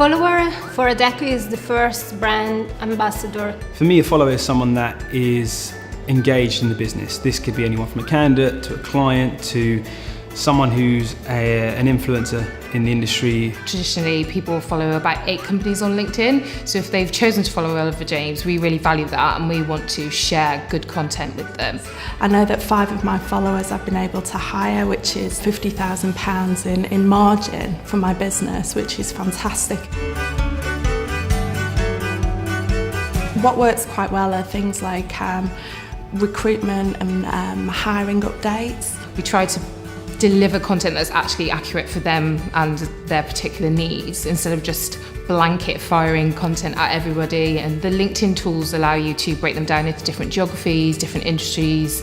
follower for Adecco is the first brand ambassador. For me, a follower is someone that is engaged in the business. This could be anyone from a candidate to a client to someone who's an influencer in the industry. Traditionally, people follow about 8 companies on LinkedIn, so if they've chosen to follow Oliver James, we really value that and we want to share good content with them. I know that 5 of my followers I've been able to hire, which is £50,000 in margin for my business, which is fantastic. What works quite well are things like recruitment and hiring updates. We try to deliver content that's actually accurate for them and their particular needs instead of just blanket firing content at everybody, and the LinkedIn tools allow you to break them down into different geographies, different industries.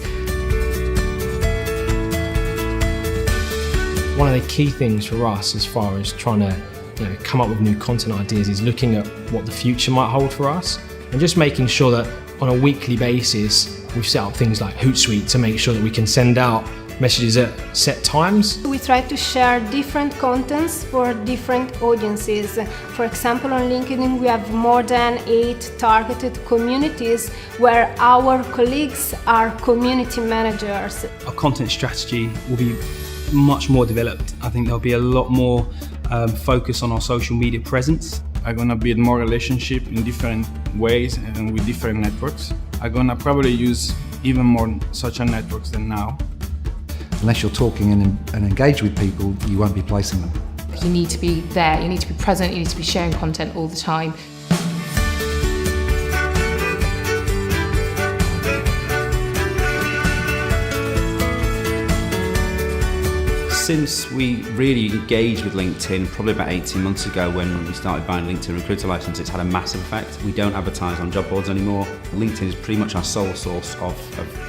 One of the key things for us as far as trying to come up with new content ideas is looking at what the future might hold for us and just making sure that on a weekly basis we've set up things like Hootsuite to make sure that we can send out messages at set times. We try to share different contents for different audiences. For example, on LinkedIn we have more than 8 targeted communities where our colleagues are community managers. Our content strategy will be much more developed. I think there'll be a lot more focus on our social media presence. I'm gonna build more relationship in different ways and with different networks. I'm gonna probably use even more social networks than now. Unless you're talking and engage with people, you won't be placing them. You need to be there, you need to be present, you need to be sharing content all the time. Since we really engaged with LinkedIn, probably about 18 months ago when we started buying LinkedIn Recruiter License, it's had a massive effect. We don't advertise on job boards anymore. LinkedIn is pretty much our sole source of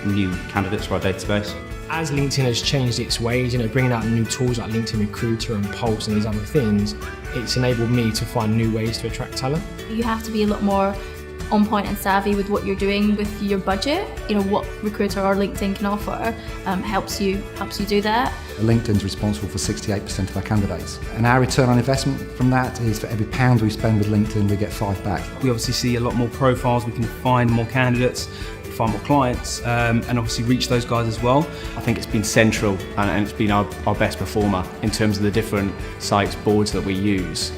new candidates for our database. As LinkedIn has changed its ways, bringing out new tools like LinkedIn Recruiter and Pulse and these other things, it's enabled me to find new ways to attract talent. You have to be a lot more on point and savvy with what you're doing with your budget. What Recruiter or LinkedIn can offer helps you do that. LinkedIn's responsible for 68% of our candidates. And our return on investment from that is for every £1 we spend with LinkedIn, we get 5 back. We obviously see a lot more profiles, we can find more candidates, find more clients, and obviously reach those guys as well. I think it's been central and it's been our best performer in terms of the different sites, boards that we use.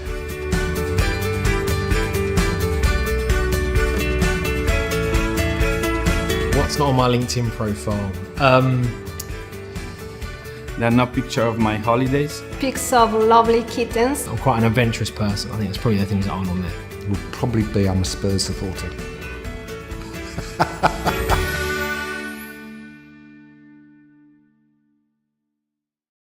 What's not on my LinkedIn profile? There are no picture of my holidays. Pics of lovely kittens. I'm quite an adventurous person. I think that's probably the things that aren't on there. It would probably be I'm a Spurs supporter.